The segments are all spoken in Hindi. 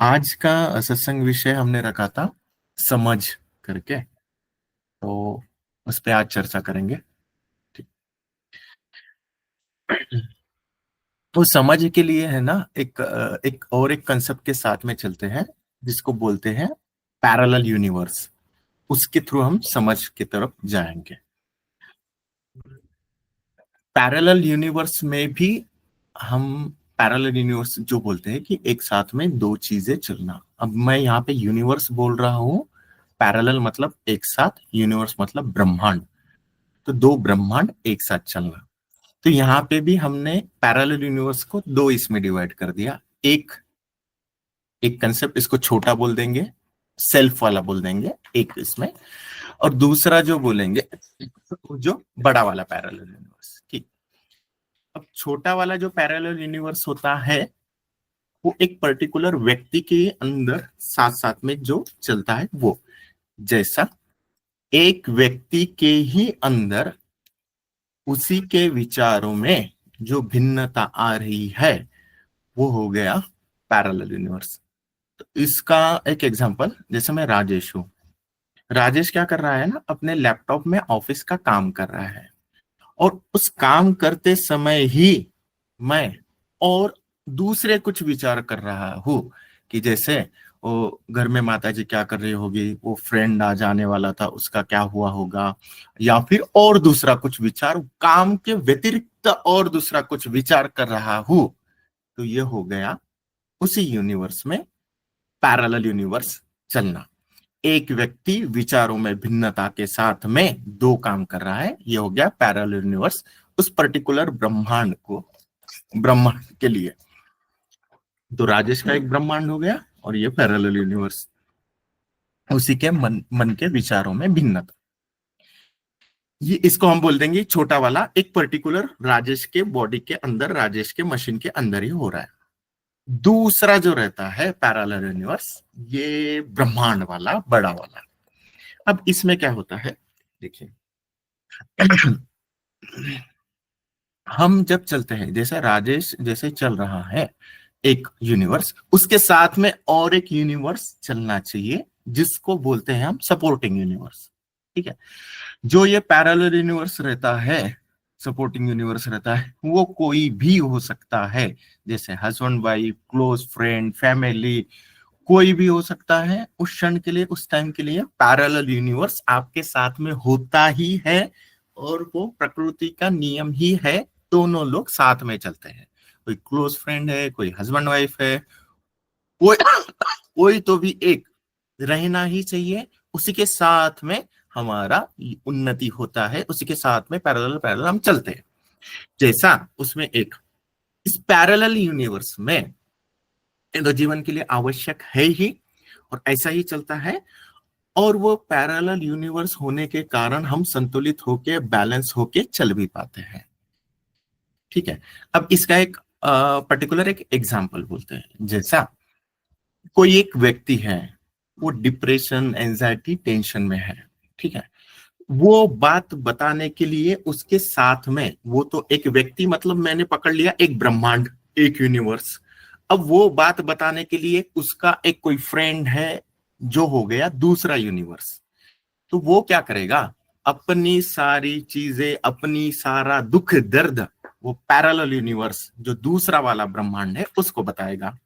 आज का सत्संग विषय हमने रखा था समझ करके। तो उस पे आज चर्चा करेंगे। ठीक। तो समझ के लिए है ना, एक कंसेप्ट के साथ में चलते हैं, जिसको बोलते हैं पैरेलल यूनिवर्स। उसके थ्रू हम समझ की तरफ जाएंगे। पैरेलल यूनिवर्स में भी हम पैरेलल यूनिवर्स जो बोलते हैं कि एक साथ में दो चीजें चलना। अब मैं यहाँ पे यूनिवर्स बोल रहा हूँ। पैरेलल मतलब एक साथ, यूनिवर्स मतलब ब्रह्मांड। तो दो ब्रह्मांड एक साथ चलना। तो यहाँ पे भी हमने पैरेलल यूनिवर्स को दो इसमें डिवाइड कर दिया। एक एक कंसेप्ट, इसको छोटा बोल देंगे, सेल्फ वाला बोल देंगे एक इसमें। और दूसरा जो बोलेंगे, जो बड़ा वाला पैरेलल यूनिवर्स। ठीक। अब छोटा वाला जो पैरेलल यूनिवर्स होता है, वो एक पर्टिकुलर व्यक्ति के अंदर साथ साथ में जो चलता है वो। जैसा एक व्यक्ति के ही अंदर उसी के विचारों में जो भिन्नता आ रही है, वो हो गया पैरेलल यूनिवर्स। तो इसका एक एग्जांपल, जैसे मैं राजेश हूं। राजेश क्या कर रहा है ना, अपने लैपटॉप में ऑफिस का काम कर रहा है। और उस काम करते समय ही मैं और दूसरे कुछ विचार कर रहा हूं, कि जैसे वो घर में माता जी क्या कर रही होगी, वो फ्रेंड आ जाने वाला था, उसका क्या हुआ होगा, या फिर और दूसरा कुछ विचार, काम के व्यतिरिक्त और दूसरा कुछ विचार कर रहा हूं। तो ये हो गया उसी यूनिवर्स में पैरेलल यूनिवर्स चलना। एक व्यक्ति विचारों में भिन्नता के साथ में दो काम कर रहा है, ये हो गया पैरेलल यूनिवर्स उस पर्टिकुलर ब्रह्मांड को, ब्रह्मांड के लिए। तो राजेश का एक ब्रह्मांड हो गया, और ये पैरेलल यूनिवर्स उसी के मन मन के विचारों में भिन्नता। ये इसको हम बोल देंगे छोटा वाला, एक पर्टिकुलर राजेश के बॉडी के अंदर, राजेश के मशीन के अंदर ही हो रहा है। दूसरा जो रहता है पैरेलल यूनिवर्स, ये ब्रह्मांड वाला, बड़ा वाला। अब इसमें क्या होता है, देखिए। हम जब चलते हैं, जैसे राजेश जैसे चल रहा है एक यूनिवर्स, उसके साथ में और एक यूनिवर्स चलना चाहिए, जिसको बोलते हैं हम सपोर्टिंग यूनिवर्स। ठीक है। जो ये पैरेलल यूनिवर्स रहता है, सपोर्टिंग यूनिवर्स रहता है, वो कोई भी हो सकता है। जैसे husband wife, close friend, family, कोई भी हो सकता है। उस क्षण के लिए, उस टाइम के लिए पैरेलल यूनिवर्स आपके साथ में होता ही है। और वो प्रकृति का नियम ही है, दोनों लोग साथ में चलते हैं। कोई क्लोज फ्रेंड है, कोई हस्बैंड वाइफ है, कोई कोई तो भी एक रहना ही चाहिए। उसी के साथ में हमारा उन्नति होता है, उसी के साथ में पैरेलल पैरेलल हम चलते हैं। जैसा उसमें एक, इस पैरेलल यूनिवर्स में तो जीवन के लिए आवश्यक है ही, और ऐसा ही चलता है। और वो पैरेलल यूनिवर्स होने के कारण हम संतुलित होके, बैलेंस होके चल भी पाते हैं। ठीक है। अब इसका एक पर्टिकुलर एक एग्जांपल बोलते हैं। जैसा कोई एक व्यक्ति है, वो डिप्रेशन, एंजाइटी, टेंशन में है। ठीक है। वो बात बताने के लिए उसके साथ में, वो तो एक व्यक्ति मतलब मैंने पकड़ लिया एक ब्रह्मांड, एक यूनिवर्स। अब वो बात बताने के लिए उसका एक कोई फ्रेंड है, जो हो गया दूसरा यूनिवर्स। तो वो क्या करेगा, अपनी सारी चीजें, अपनी सारा दुख दर्द, वो पैरेलल यूनिवर्स जो दूसरा वाला ब्रह्मांड है उसको बताएगा,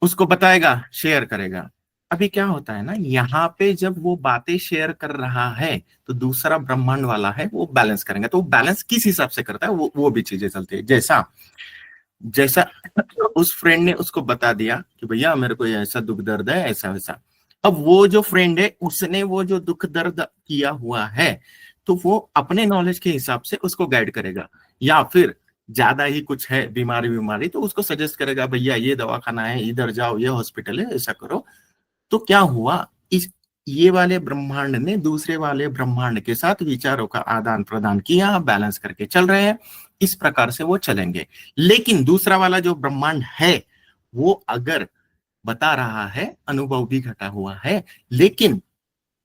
उसको बताएगा, शेयर करेगा। अभी क्या होता है ना, यहाँ पे जब वो बातें शेयर कर रहा है, तो दूसरा ब्रह्मांड वाला है वो बैलेंस करेंगे। तो वो बैलेंस किस हिसाब से करता है, वो भी चीजें चलती है। जैसा जैसा उस फ्रेंड ने उसको बता दिया कि भैया मेरे को ऐसा दुख दर्द है, ऐसा वैसा। अब वो जो फ्रेंड है, उसने वो जो दुख दर्द किया हुआ है, तो वो अपने नॉलेज के हिसाब से उसको गाइड करेगा। या फिर ज्यादा ही कुछ है, बीमारी बीमारी, तो उसको सजेस्ट करेगा, भैया ये दवाखाना है, इधर जाओ, ये हॉस्पिटल है, ऐसा करो। तो क्या हुआ, इस ये वाले ब्रह्मांड ने दूसरे वाले ब्रह्मांड के साथ विचारों का आदान प्रदान किया, बैलेंस करके चल रहे हैं। इस प्रकार से वो चलेंगे। लेकिन दूसरा वाला जो ब्रह्मांड है, वो अगर बता रहा है, अनुभव भी घटा हुआ है, लेकिन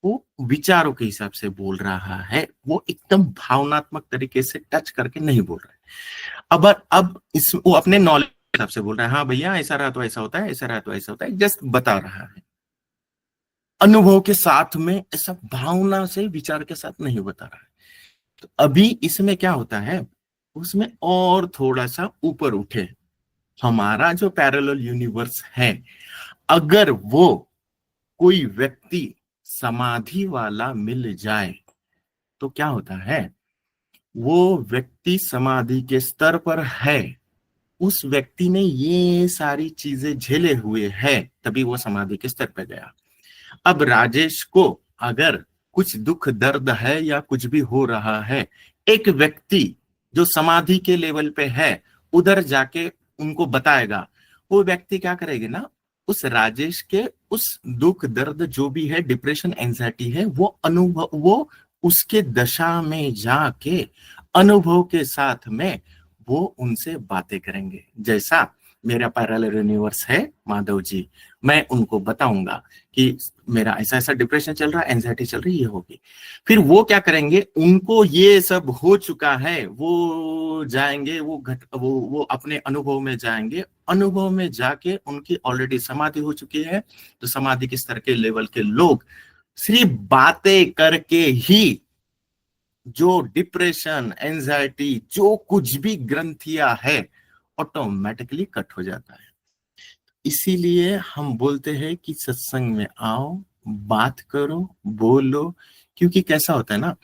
वो विचारों के हिसाब से बोल रहा है, वो एकदम भावनात्मक तरीके से टच करके नहीं बोल रहा है। अब इस वो अपने नॉलेज हिसाब से बोल रहा है, हाँ भैया ऐसा रहा तो ऐसा होता है, ऐसा रहा तो ऐसा होता है, जस्ट बता रहा है। अनुभव के साथ में, ऐसा भावना से, विचार के साथ नहीं बता रहा है। तो अभी इसमें क्या होता है, उसमें और थोड़ा सा ऊपर उठे, हमारा जो पैरेलल यूनिवर्स है, अगर वो कोई व्यक्ति समाधि वाला मिल जाए तो क्या होता है, वो व्यक्ति समाधि के स्तर पर है, उस व्यक्ति ने ये सारी चीजें झेले हुए है, तभी वो समाधि के स्तर पर गया। अब राजेश को अगर कुछ दुख दर्द है या कुछ भी हो रहा है, एक व्यक्ति जो समाधि के लेवल पे है उधर जाके उनको बताएगा, वो व्यक्ति क्या करेगा ना, उस राजेश के उस दुख दर्द जो भी है, डिप्रेशन एंजाइटी है, वो अनुभव, वो उसके दशा में जाके अनुभव के साथ में वो उनसे बातें करेंगे। जैसा मेरा पैरेलल यूनिवर्स है माधव जी, मैं उनको बताऊंगा कि मेरा ऐसा ऐसा डिप्रेशन चल रहा है, एंजाइटी चल रही है, ये होगी। फिर वो क्या करेंगे, उनको ये सब हो चुका है, वो जाएंगे, वो अपने अनुभव में जाएंगे, अनुभव में जाके उनकी ऑलरेडी समाधि हो चुकी है, तो समाधि के स्तर के लेवल के लोग सिर्फ बातें करके ही जो डिप्रेशन, एंजाइटी, जो कुछ भी ग्रंथियां है, ऑटोमेटिकली कट हो जाता है। इसीलिए हम बोलते हैं कि सत्संग में आओ, बात करो, बोलो, क्योंकि कैसा होता है ना,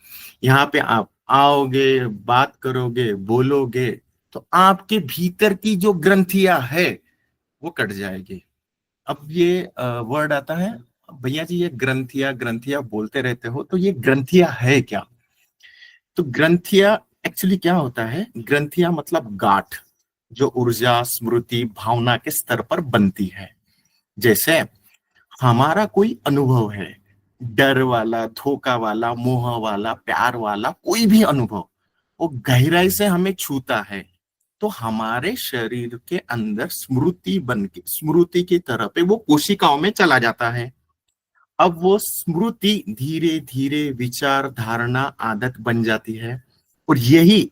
यहाँ पे आप आओगे, बात करोगे, बोलोगे, तो आपके भीतर की जो ग्रंथियां है वो कट जाएगी। अब ये वर्ड आता है, भैया जी ये ग्रंथियां ग्रंथियां बोलते रहते हो, तो ये ग्रंथियां है क्या? तो ग्रंथियां एक्चुअली क्या होता है, ग्रंथियां मतलब गांठ, जो ऊर्जा, स्मृति, भावना के स्तर पर बनती है। जैसे हमारा कोई अनुभव है, डर वाला, धोखा वाला, मोह वाला, प्यार वाला, कोई भी अनुभव, वो गहराई से हमें छूता है, तो हमारे शरीर के अंदर स्मृति बन के, स्मृति की तरह पे वो कोशिकाओं में चला जाता है। अब वो स्मृति धीरे धीरे विचार, धारणा, आदत बन जाती है, और यही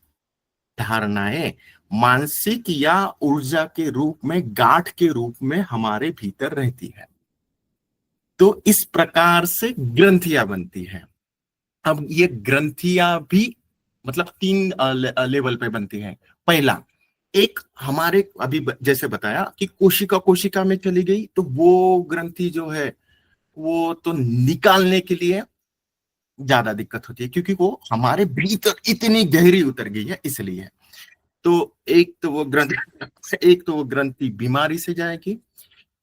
धारणाएं मानसिक या ऊर्जा के रूप में, गांठ के रूप में हमारे भीतर रहती है। तो इस प्रकार से ग्रंथियां बनती हैं। अब ये ग्रंथियां भी मतलब तीन लेवल पे बनती हैं। पहला, एक हमारे अभी जैसे बताया कि कोशिका कोशिका में चली गई, तो वो ग्रंथि जो है वो तो निकालने के लिए ज्यादा दिक्कत होती है, क्योंकि वो हमारे भीतर इतनी गहरी उतर गई है, इसलिए। तो एक तो वो ग्रंथि बीमारी से जाएगी,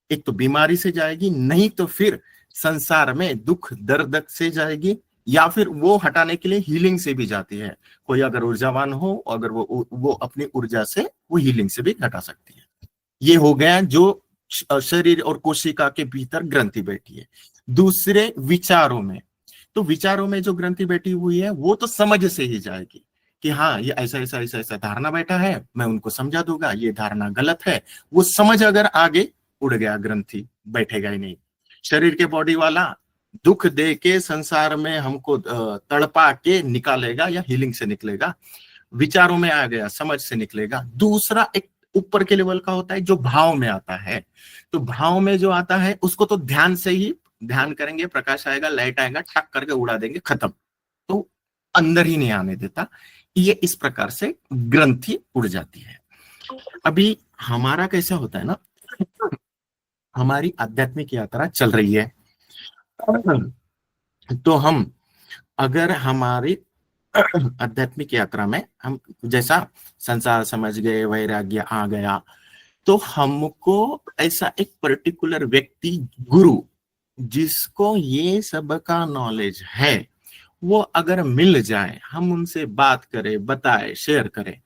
एक तो बीमारी से जाएगी, नहीं तो फिर संसार में दुख दर्द से जाएगी, या फिर वो हटाने के लिए हीलिंग से भी जाती है। कोई अगर ऊर्जावान हो, अगर वो अपनी ऊर्जा से वो हीलिंग से भी हटा सकती है। ये हो गया जो शरीर और कोशिका के भीतर ग्रंथि बैठी है। दूसरे, विचारों में, तो विचारों में जो ग्रंथि बैठी हुई है वो तो समझ से ही जाएगी कि हाँ ये ऐसा ऐसा ऐसा ऐसा धारणा बैठा है, मैं उनको समझा दूंगा ये धारणा गलत है। वो समझ अगर आगे उड़ गया, ग्रंथि बैठेगा ही नहीं। शरीर के बॉडी वाला दुख दे के संसार में हमको तड़पा के निकालेगा या हीलिंग से निकलेगा, विचारों में आ गया, समझ से निकलेगा। दूसरा, एक ऊपर के लेवल का होता है जो भाव में आता है, तो भाव में जो आता है उसको तो ध्यान से ही, ध्यान करेंगे, प्रकाश आएगा, लाइट आएगा, ठक करके उड़ा देंगे, खत्म, तो अंदर ही नहीं आने देता। ये इस प्रकार से ग्रंथि उड़ जाती है। अभी हमारा कैसा होता है ना, हमारी आध्यात्मिक यात्रा चल रही है, तो हम अगर हमारी आध्यात्मिक यात्रा में हम जैसा संसार समझ गए, वैराग्य आ गया, तो हमको ऐसा एक पर्टिकुलर व्यक्ति, गुरु, जिसको ये सब का नॉलेज है, वो अगर मिल जाए, हम उनसे बात करें, बताए, शेयर करें,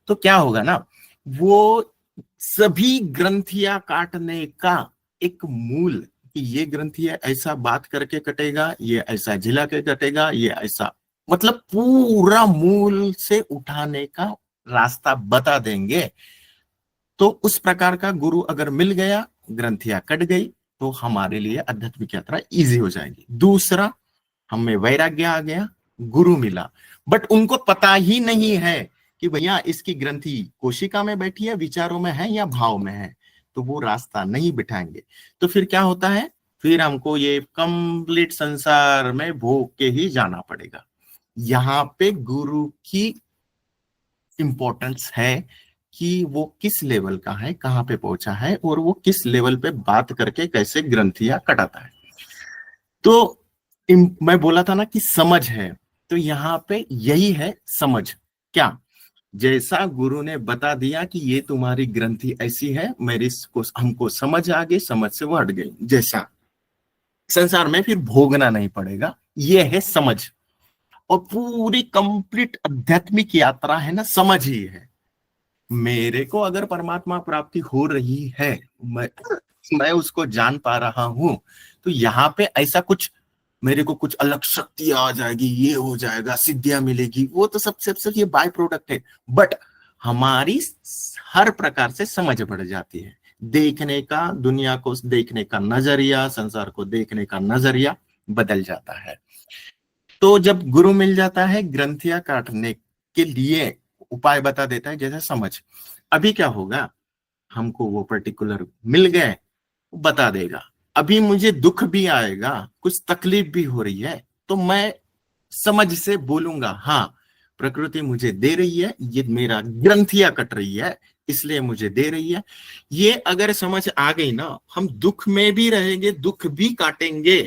तो क्या होगा ना, वो सभी ग्रंथियां काटने का एक मूल, कि ये ग्रंथियां ऐसा बात करके कटेगा, ये ऐसा झिला के कटेगा, ये ऐसा, मतलब पूरा मूल से उठाने का रास्ता बता देंगे। तो उस प्रकार का गुरु अगर मिल गया, ग्रंथियां कट गई, तो हमारे लिए आध्यात्मिक यात्रा इजी हो जाएगी। दूसरा, हमें वैराग्य आ गया, गुरु मिला, बट उनको पता ही नहीं है कि भैया इसकी ग्रंथि कोशिका में बैठी है, विचारों में है या भाव में है, तो वो रास्ता नहीं बिठाएंगे। तो फिर क्या होता है, फिर हमको ये कंप्लीट संसार में भोग के ही जाना पड़ेगा। यहाँ पे गुरु की इंपॉर्टेंस है कि वो किस लेवल का है, कहाँ पे पहुंचा है, और वो किस लेवल पे बात करके कैसे ग्रंथियां कटाता है। तो मैं बोला था ना कि समझ है, तो यहाँ पे यही है समझ। क्या, जैसा गुरु ने बता दिया कि ये तुम्हारी ग्रंथि ऐसी है, मेरी इसको हमको समझ आ गई, समझ से वो हट गई, जैसा संसार में फिर भोगना नहीं पड़ेगा, ये है समझ। और पूरी कंप्लीट आध्यात्मिक यात्रा है ना, समझ ही है। मेरे को अगर परमात्मा प्राप्ति हो रही है, मैं उसको जान पा रहा हूं, तो यहाँ पे ऐसा कुछ मेरे को कुछ अलग शक्ति आ जाएगी, ये हो जाएगा, सिद्धियां मिलेगी, वो तो सबसे सब ये बाय प्रोडक्ट है। बट हमारी हर प्रकार से समझ बढ़ जाती है, देखने का, दुनिया को देखने का नजरिया, संसार को देखने का नजरिया बदल जाता है। तो जब गुरु मिल जाता है, ग्रंथियां काटने के लिए उपाय बता देता है, जैसे समझ। अभी क्या होगा, हमको वो पर्टिकुलर मिल गए, बता देगा। अभी मुझे दुख भी आएगा, कुछ तकलीफ भी हो रही है, तो मैं समझ से बोलूंगा, हाँ प्रकृति मुझे दे रही है, ये मेरा ग्रंथियां कट रही है, इसलिए मुझे दे रही है। ये अगर समझ आ गई ना, हम दुख में भी रहेंगे, दुख भी काटेंगे,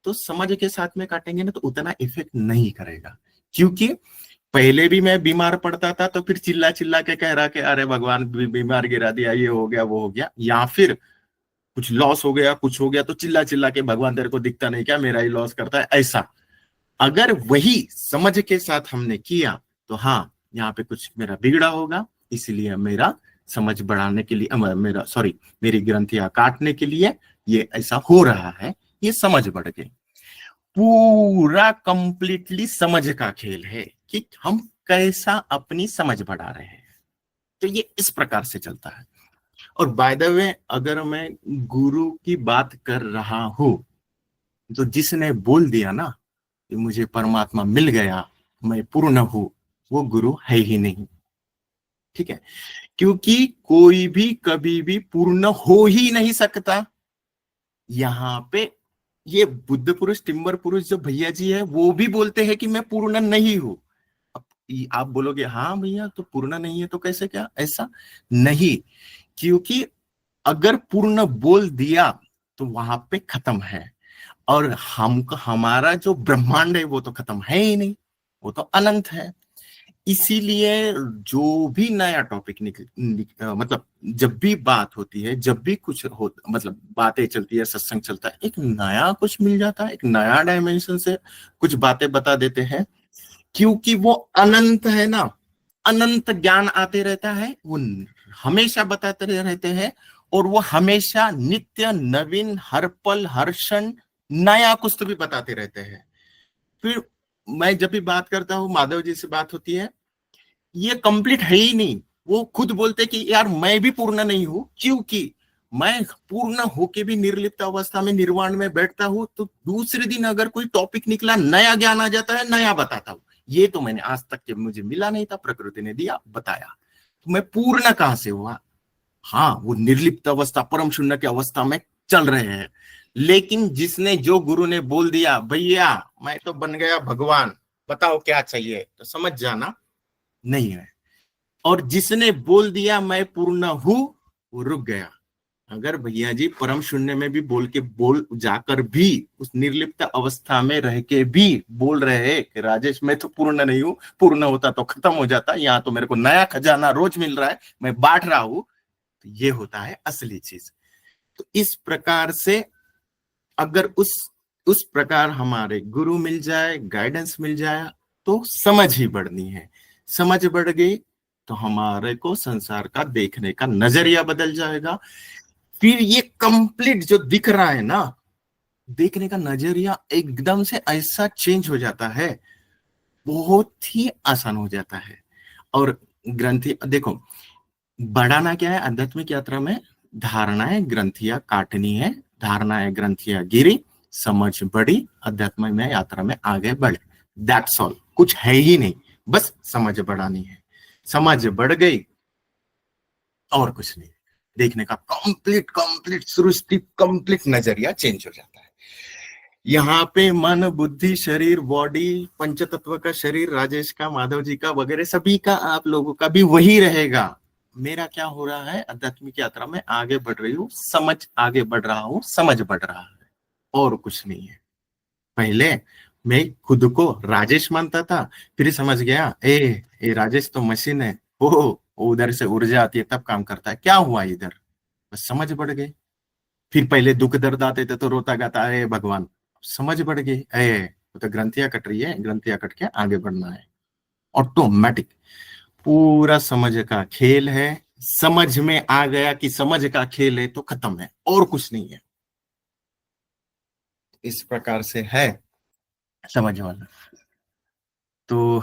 तो समझ के साथ में काटेंगे ना, तो उतना इफेक्ट नहीं करेगा। क्योंकि पहले भी मैं बीमार पड़ता था, तो फिर चिल्ला चिल्ला के कह रहा कि अरे भगवान बीमार गिरा दिया, ये हो गया, वो हो गया, या फिर कुछ लॉस हो गया, कुछ हो गया, तो चिल्ला चिल्ला के भगवान तेरे को दिखता नहीं क्या, मेरा ही लॉस करता है, ऐसा। अगर वही समझ के साथ हमने किया, तो हाँ यहाँ पे कुछ मेरा बिगड़ा होगा, इसलिए मेरा समझ बढ़ाने के लिए, मेरी ग्रंथियां काटने के लिए ये ऐसा हो रहा है, ये समझ बढ़ गई। पूरा कंप्लीटली समझ का खेल है कि हम कैसा अपनी समझ बढ़ा रहे हैं। तो ये इस प्रकार से चलता है। और बाय द वे, अगर मैं गुरु की बात कर रहा हूं, तो जिसने बोल दिया ना कि मुझे परमात्मा मिल गया, मैं पूर्ण हूं, वो गुरु है ही नहीं। ठीक है, क्योंकि कोई भी कभी भी पूर्ण हो ही नहीं सकता। यहाँ पे ये बुद्ध पुरुष, टिम्बर पुरुष जो भैया जी है, वो भी बोलते हैं कि मैं पूर्ण नहीं हूं। अब आप बोलोगे हाँ भैया तो पूर्ण नहीं है, तो कैसे, क्या ऐसा नहीं, क्योंकि अगर पूर्ण बोल दिया तो वहां पे खत्म है। और हमारा जो ब्रह्मांड है वो तो खत्म है ही नहीं, वो तो अनंत है। इसीलिए जो भी नया टॉपिक मतलब जब भी बात होती है, जब भी कुछ हो, मतलब बातें चलती है, सत्संग चलता है, एक नया कुछ मिल जाता है, एक नया डायमेंशन से कुछ बातें बता देते हैं। क्योंकि वो अनंत है ना, अनंत ज्ञान आते रहता है, वो हमेशा बताते रहते हैं, और वो हमेशा नित्य नवीन, हर पल हर क्षण नया कुछ तो भी बताते रहते हैं। फिर मैं जब भी बात करता हूँ, माधव जी से बात होती है, ये कंप्लीट है ही नहीं। वो खुद बोलते कि यार मैं भी पूर्ण नहीं हूं, क्योंकि मैं पूर्ण होके भी निर्लिप्त अवस्था में, निर्वाण में बैठता हूं, तो दूसरे दिन अगर कोई टॉपिक निकला, नया ज्ञान आ जाता है, नया बताता हूं। ये तो मैंने आज तक के मुझे मिला नहीं था, प्रकृति ने दिया, बताया, तो मैं पूर्ण कहां से हुआ। हाँ, वो निर्लिप्त अवस्था, परम शून्य की अवस्था में चल रहे हैं। लेकिन जिसने, जो गुरु ने बोल दिया भैया मैं तो बन गया भगवान, बताओ क्या चाहिए, तो समझ जाना नहीं है। और जिसने बोल दिया मैं पूर्ण हूं, वो रुक गया। अगर भैया जी परम शून्य में भी बोल जाकर भी, उस निर्लिप्त अवस्था में रह के भी बोल रहे हैं कि राजेश मैं तो पूर्ण नहीं हूं, पूर्ण होता तो खत्म हो जाता, यहाँ तो मेरे को नया खजाना रोज मिल रहा है, मैं बांट रहा हूं, तो ये होता है असली चीज। तो इस प्रकार से अगर उस प्रकार हमारे गुरु मिल जाए, गाइडेंस मिल जाए, तो समझ ही बढ़नी है। समझ बढ़ गई तो हमारे को संसार का देखने का नजरिया बदल जाएगा। फिर ये कंप्लीट जो दिख रहा है ना, देखने का नजरिया एकदम से ऐसा चेंज हो जाता है, बहुत ही आसान हो जाता है। और ग्रंथि देखो, बढ़ाना क्या है आध्यात्मिक यात्रा में, धारणाएं ग्रंथियां काटनी है, धारणाएं ग्रंथियां गिरी, समझ बढ़ी, अध्यात्म में यात्रा में आगे बढ़े। दैट्स ऑल, कुछ है ही नहीं, बस समझ बढ़ानी है। समझ बढ़ गई और कुछ नहीं। देखने का कंप्लीट कंप्लीट सृष्टि कंप्लीट नजरिया चेंज हो जाता है। यहाँ पे मन बुद्धि शरीर बॉडी पंच तत्व का शरीर राजेश का माधव जी का वगैरह सभी का आप लोगों का भी वही रहेगा। मेरा क्या हो रहा है, आध्यात्मिक यात्रा में आगे बढ़ रही हूँ, समझ आगे बढ़ रहा हूँ, समझ बढ़ रहा है और कुछ नहीं है। पहले मैं खुद को राजेश मानता था, फिर समझ गया ए राजेश तो मशीन है। ओ उधर से ऊर्जा आती है तब काम करता है, क्या हुआ इधर, बस समझ बढ़ गई। फिर पहले दुख दर्द आते थे तो रोता गाता है भगवान, समझ बढ़ गई वो तो ग्रंथियां कट रही है, ग्रंथियां कट के आगे बढ़ना है। ऑटोमेटिक पूरा समझ का खेल है। समझ में आ गया कि समझ का खेल है तो खत्म है और कुछ नहीं है। इस प्रकार से है समझ वाला। तो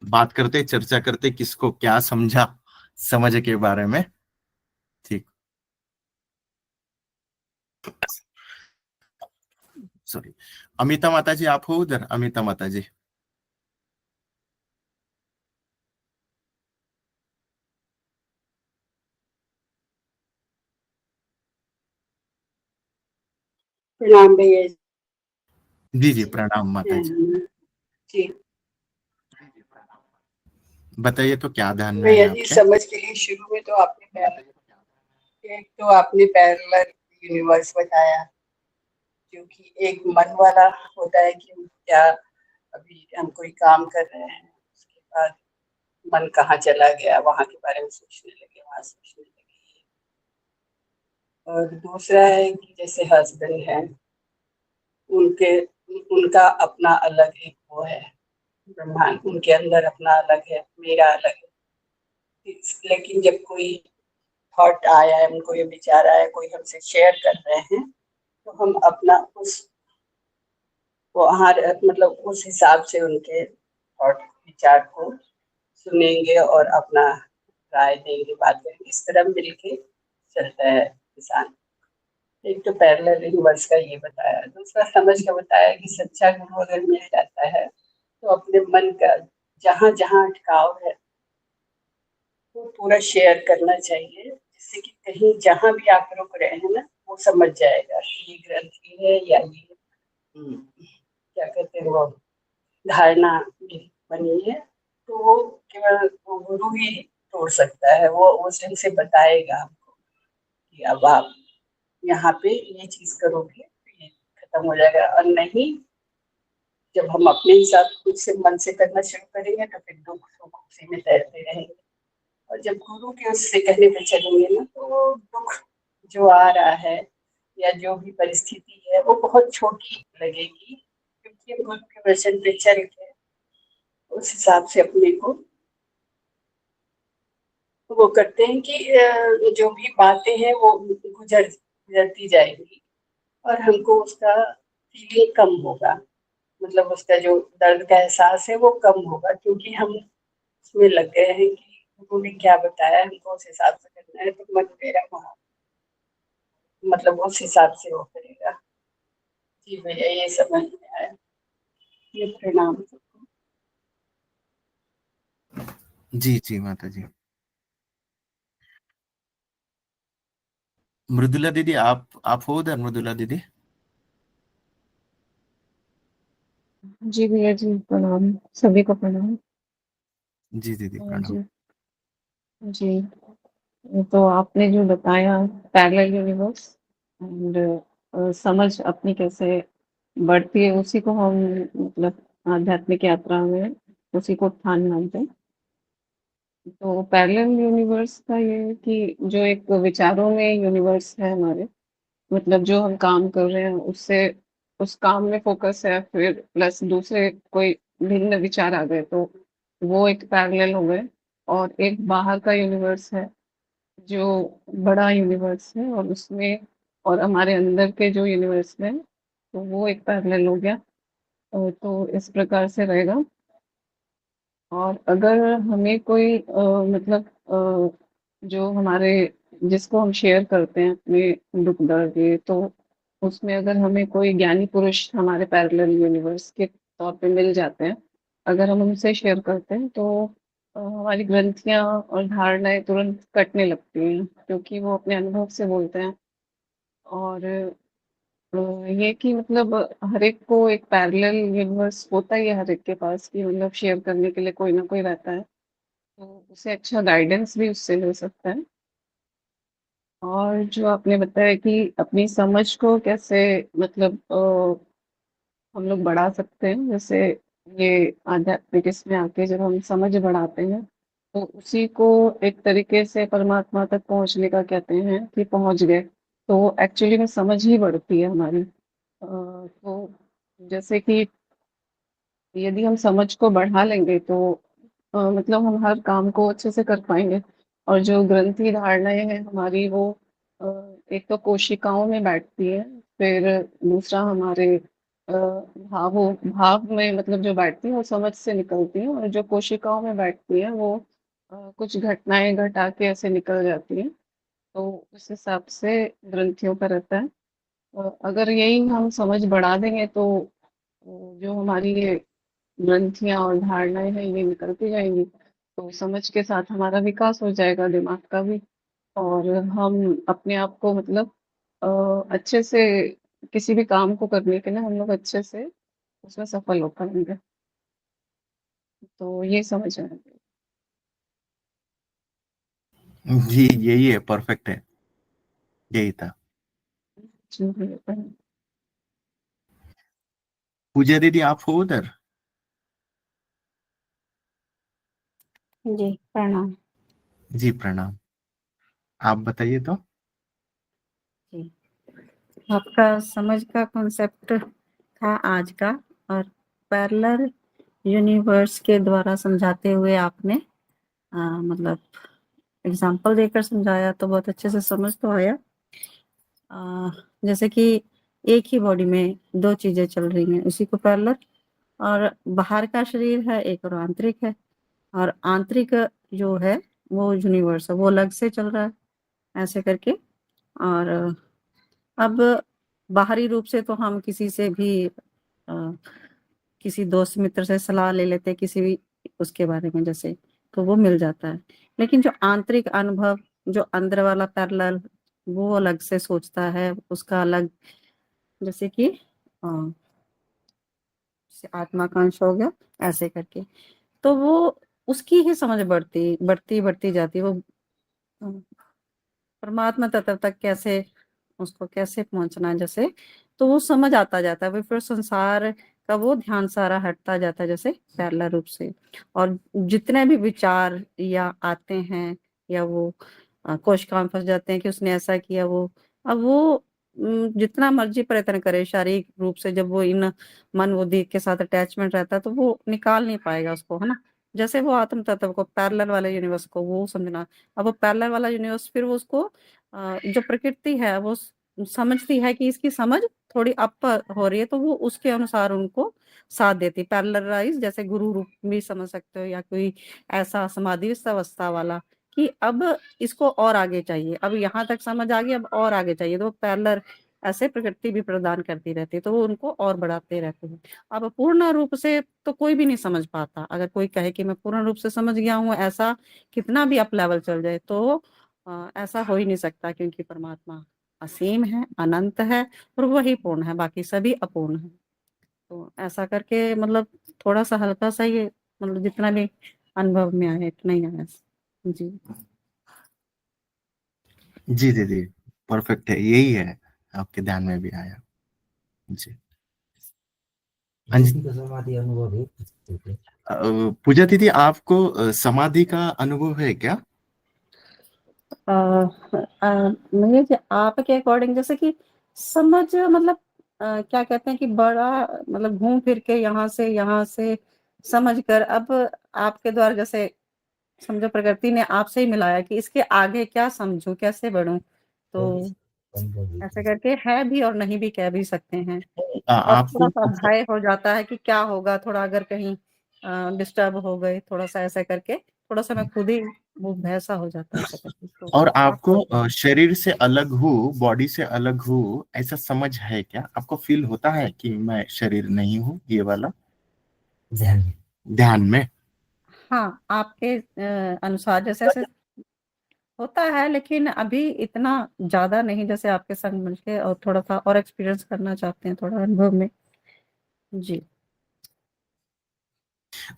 बात करते चर्चा करते किसको क्या समझा समझ के बारे में। ठीक, सॉरी। अमिता माता जी आप हो उधर, अमिता माता जी। प्रणाम भैया जी जी जी। प्रणाम माता जी। जी बताइए तो क्या ध्यान में है भैया जी, आपके। समझ के लिए शुरू में तो एक तो आपने पैरेलल यूनिवर्स बताया, क्योंकि एक मन वाला होता है कि क्या अभी हम कोई काम कर रहे हैं, उसके बाद मन कहाँ चला गया, वहां के बारे में सोचने लगे, वहां सोचने लगे। और दूसरा है कि जैसे हस्बैंड है, उनके उनका अपना अलग एक वो है, ब्रह्मांड उनके अंदर अपना अलग है, मेरा अलग है। लेकिन जब कोई थॉट आया है, उनको ये विचार आया, कोई हमसे शेयर कर रहे हैं, तो हम अपना उस वहाँ मतलब उस हिसाब से उनके थॉट विचार को सुनेंगे और अपना राय देंगे, बात करेंगे। इस तरह मिलके चलता है इंसान। एक तो पैरेलल यूनिवर्स का ये बताया, दूसरा समझ का बताया कि सच्चा गुरु अगर मिल जाता है तो अपने मन का जहाँ जहाँ अटकाव है वो पूरा शेयर करना चाहिए, जिससे कि कहीं जहाँ भी आप रुक रहे हैं ना, वो समझ जाएगा कि ये ग्रंथि है या ये क्या कहते हैं वो धारणा बनी है। तो वो केवल वो गुरु ही तोड़ सकता है, वो उस ढंग से बताएगा आपको कि अब आप यहाँ पे ये चीज करोगे तो ये खत्म हो जाएगा। और नहीं, जब हम अपने हिसाब खुद से मन से करना शुरू करेंगे तो फिर दुख सुख उसी में तैरते रहेंगे। और जब गुरु के उससे कहने पे चलेंगे ना, तो वो दुख जो आ रहा है या जो भी परिस्थिति है वो बहुत छोटी लगेगी, क्योंकि हम गुरु के वचन पे चल के उस हिसाब से अपने को वो करते हैं कि जो भी बातें हैं वो गुजरती जाएंगी और हमको उसका फीलिंग कम होगा, मतलब उसका जो दर्द का एहसास है वो कम होगा, क्योंकि हम उसमें लग गए हैं कि गुरु ने क्या बताया हमको उस हिसाब से करना है, तो मन मेरा वहाँ मतलब उस हिसाब से वो करेगा। जी भैया, ये समझ में आया। ये प्रणाम। जी जी माता जी। मृदुला दीदी आप हो उधर, मृदुला दीदी। जी भैया जी, प्रणाम। सभी को प्रणाम। जी दीदी प्रणाम। जी जी। तो आपने जो बताया पैरेलल यूनिवर्स एंड समझ अपनी कैसे बढ़ती है, उसी को हम मतलब आध्यात्मिक यात्रा में उसी को उत्थान मानते हैं। तो पैरेलल यूनिवर्स का ये है कि जो एक विचारों में यूनिवर्स है हमारे, मतलब जो हम काम कर रहे हैं उससे उस काम में फोकस है, फिर प्लस दूसरे कोई भिन्न विचार आ गए तो वो एक पैरेलल हो गए। और एक बाहर का यूनिवर्स है जो बड़ा यूनिवर्स है, और उसमें और हमारे अंदर के जो यूनिवर्स में, तो वो एक पैरेलल हो गया। तो इस प्रकार से रहेगा। और अगर हमें कोई मतलब जो हमारे जिसको हम शेयर करते हैं अपने दुख दर्द ये, तो उसमें अगर हमें कोई ज्ञानी पुरुष हमारे पैरेलल यूनिवर्स के तौर पे मिल जाते हैं, अगर हम उनसे शेयर करते हैं, तो हमारी ग्रंथियां और धारणाएं तुरंत कटने लगती हैं, क्योंकि वो अपने अनुभव से बोलते हैं। और ये कि मतलब हर एक को एक पैरेलल यूनिवर्स होता ही है हर एक के पास, कि मतलब शेयर करने के लिए कोई ना कोई रहता है, तो उसे अच्छा गाइडेंस भी उससे मिल सकता है। और जो आपने बताया कि अपनी समझ को कैसे मतलब हम लोग बढ़ा सकते हैं, जैसे ये आध्यात्मिक इसमें आके जब हम समझ बढ़ाते हैं, तो उसी को एक तरीके से परमात्मा तक पहुंचने का कहते हैं कि पहुंच गए, तो एक्चुअली में समझ ही बढ़ती है हमारी। तो जैसे कि यदि हम समझ को बढ़ा लेंगे तो मतलब हम हर काम को अच्छे से कर पाएंगे। और जो ग्रंथि धारणाएं हैं हमारी, वो अ, एक तो कोशिकाओं में बैठती है, फिर दूसरा हमारे भाव में मतलब जो बैठती है वो समझ से निकलती है, और जो कोशिकाओं में बैठती है वो कुछ घटनाएं घटा के ऐसे निकल जाती है। तो उस हिसाब से ग्रंथियों का रहता है। अगर यही हम समझ बढ़ा देंगे तो जो हमारी ये ग्रंथियां और धारणाएं हैं ये निकलती जाएंगी, तो समझ के साथ हमारा विकास हो जाएगा दिमाग का भी। और हम अपने आप को मतलब अच्छे से किसी भी काम को करने के लिए हम लोग अच्छे से उसमें सफल हो पाएंगे। तो ये समझ आया। जी यही है, परफेक्ट है, यही था। जी, बिल्कुल। पूजा दीदी आप हो उधर? जी प्रणाम। जी प्रणाम। आप बताइए तो। जी, आपका समझ का कॉन्सेप्ट था आज का, और पैरेलल यूनिवर्स के द्वारा समझाते हुए आपने मतलब एग्जांपल देकर समझाया, तो बहुत अच्छे से समझ तो आया। जैसे कि एक ही बॉडी में दो चीजें चल रही हैं, उसी को पैरेलल, और बाहर का शरीर है एक और आंतरिक है, और आंतरिक जो है वो यूनिवर्स है, वो अलग से चल रहा है ऐसे करके। और अब बाहरी रूप से तो हम किसी से भी किसी दोस्त मित्र से सलाह ले लेते हैं किसी भी उसके बारे में, जैसे तो वो मिल जाता है। लेकिन जो आंतरिक अनुभव, जो अंदर वाला पैरेलल, वो अलग से सोचता है, उसका अलग, जैसे कि अ, आत्मा का अंश हो गया ऐसे करके। तो वो उसकी ही समझ बढ़ती बढ़ती बढ़ती जाती है। वो परमात्मा तत्व तक कैसे, उसको कैसे पहुंचना है जैसे, तो वो समझ आता जाता है। वो फिर संसार का वो ध्यान सारा हटता जाता है जैसे पैरेलल रूप से। और जितने भी विचार या आते हैं, या वो कोशिकाओं में फंस जाते हैं कि उसने ऐसा किया, वो अब वो जितना मर्जी प्रयत्न करे शारीरिक रूप से, जब वो इन मन बुद्धि के साथ अटैचमेंट रहता है तो वो निकाल नहीं पाएगा उसको, है ना। जैसे वो आत्म तत्व को, पैरेलल वाले यूनिवर्स को वो समझना। अब वो पैरेलल वाला यूनिवर्स फिर वो उसको जो प्रकृति है वो समझती है कि इसकी समझ थोड़ी अप हो रही है, तो वो उसके अनुसार उनको साथ देती। पैरेललाइज जैसे गुरु रूप भी समझ सकते हो, या कोई ऐसा समाधि अवस्था वाला कि अब इसको और आगे चाहिए, अब यहाँ तक समझ आ गई, अब और आगे चाहिए, तो पैरेलल ऐसे प्रकृति भी प्रदान करती रहती है, तो वो उनको और बढ़ाते रहते हैं। अब पूर्ण रूप से तो कोई भी नहीं समझ पाता। अगर कोई कहे कि मैं पूर्ण रूप से समझ गया हूँ, ऐसा कितना भी अप लेवल चल जाए तो ऐसा हो ही नहीं सकता, क्योंकि परमात्मा असीम है, अनंत है, और वही पूर्ण है, बाकी सभी अपूर्ण है। तो ऐसा करके मतलब थोड़ा सा हल्का सा ये मतलब जितना भी अनुभव में आया इतना ही आया। जी जी दीदी, परफेक्ट है, यही है, आपके ध्यान में भी आया। जी हाँ जी। समाधि अनुभव है। पूजा दीदी आपको समाधि का अनुभव है क्या? मुझे आपके अकॉर्डिंग जैसे कि समझ मतलब क्या कहते हैं कि बड़ा मतलब घूम फिर के यहाँ से समझ कर, अब आपके द्वारा जैसे समझो प्रकृति ने आपसे ही मिलाया कि इसके आगे क्या समझूं, कैसे बढ़ूं, तो ऐसे करके है भी और नहीं भी कह भी सकते हैं। और थोड़ा आपको सा भय हो जाता है कि क्या होगा, थोड़ा अगर कहीं डिस्टर्ब हो गए थोड़ा सा ऐसा करके, थोड़ा सा मैं खुद ही वो भय सा हो जाता है ऐसा करके। तो और आप आपको बताइए। शरीर से अलग हूँ, बॉडी से अलग हूँ, ऐसा समझ है क्या? आपको फील होता है कि मैं शरीर नहीं हूँ, ये वाला ध्यान में। ध्यान में? हाँ, आपके अनुसार जैसे जैसे होता है, लेकिन अभी इतना ज्यादा नहीं जैसे आपके संग मिलके, और थोड़ा सा और एक्सपीरियंस करना चाहते हैं थोड़ा अनुभव में। जी।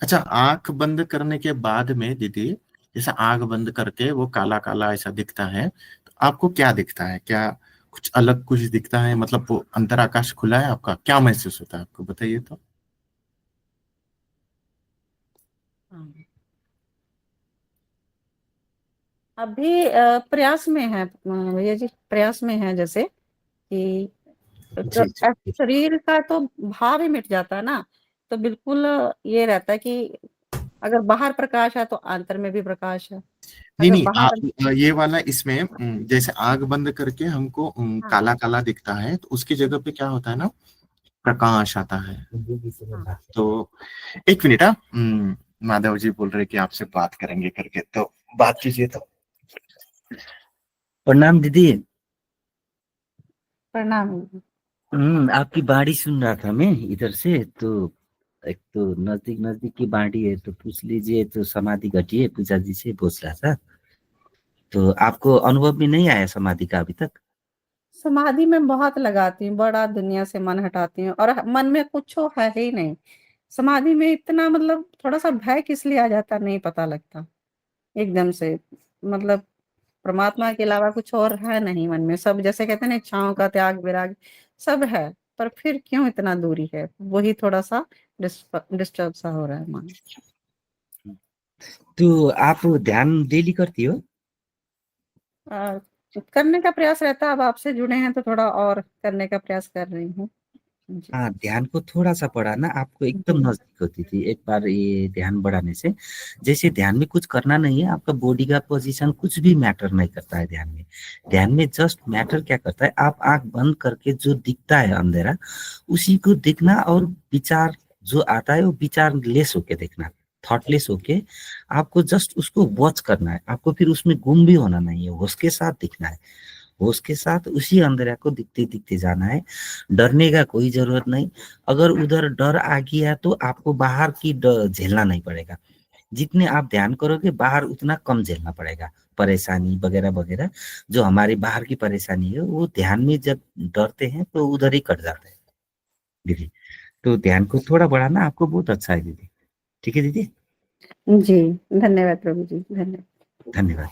अच्छा, आंख बंद करने के बाद में दीदी, जैसे आंख बंद करके वो काला काला ऐसा दिखता है, तो आपको क्या दिखता है? क्या कुछ अलग कुछ दिखता है? मतलब वो अंतर आकाश खुला है आपका, क्या महसूस होता है आपको, बताइए तो। हाँ। अभी प्रयास में है भैया जी, प्रयास में है, जैसे कि जी जी जी। शरीर का तो भाव ही मिट जाता है ना, तो बिल्कुल ये रहता है कि अगर बाहर प्रकाश है तो अंतर में भी प्रकाश है। नहीं अगर नहीं, बाहर, ये वाला इसमें जैसे आंख बंद करके हमको हाँ काला काला दिखता है, तो उसकी जगह पे क्या होता है ना, प्रकाश आता है। हाँ, तो एक मिनट, हाँ, माधव जी बोल रहे कि आपसे बात करेंगे करके, तो बात कीजिए तो। प्रणाम दीदी। प्रणाम। आपकी बाड़ी सुन रहा था मैं इधर से, तो एक तो नजदीक नजदीक की बाड़ी है, तो पूछ लीजिए, तो समाधि घटी है, पूजा जी से पूछ रहा था। तो आपको अनुभव भी नहीं आया समाधि का अभी तक? समाधि में बहुत लगाती हूँ, बड़ा दुनिया से मन हटाती हूँ, और मन में कुछ है ही नहीं। समाधि में इतना मतलब थोड़ा सा भय किस लिए आ जाता नहीं पता लगता, एकदम से, मतलब परमात्मा के अलावा कुछ और है नहीं मन में, सब जैसे कहते हैं ना, इच्छाओं का त्याग विराग सब है, पर फिर क्यों इतना दूरी है, वही थोड़ा सा डिस्टर्ब सा हो रहा है मन। तो आप ध्यान डेली करती हो? आ, करने का प्रयास रहता है, अब आपसे जुड़े हैं तो थोड़ा और करने का प्रयास कर रही हूँ। जी। हाँ, ध्यान को थोड़ा सा बढ़ाना, आपको एकदम जी। नजदीक होती थी एक बार ये ध्यान बढ़ाने से। जैसे ध्यान में कुछ करना नहीं है, आपका बॉडी का पोजीशन कुछ भी मैटर नहीं करता है ध्यान में। ध्यान में जस्ट मैटर क्या करता है, आप आंख बंद करके जो दिखता है अंधेरा, उसी को देखना, और विचार जो आता है वो विचार लेस होके देखना, थॉटलेस होके। आपको जस्ट उसको वॉच करना है, आपको फिर उसमें गुम भी होना नहीं है, होश के साथ दिखना है। होश के साथ उसी अंधेरा को दिखते दिखते जाना है। डरने का कोई जरूरत नहीं। अगर उधर डर आ गया तो आपको बाहर की झेलना नहीं पड़ेगा। जितने आप ध्यान करोगे बाहर उतना कम झेलना पड़ेगा, परेशानी वगैरह वगैरह। जो हमारी बाहर की परेशानी है वो ध्यान में जब डरते हैं तो उधर ही कट जाता है दीदी। तो ध्यान को थोड़ा बढ़ाना आपको बहुत अच्छा है दीदी। ठीक है दीदी। जी, धन्यवाद प्रभु जी, धन्यवाद। धन्यवाद।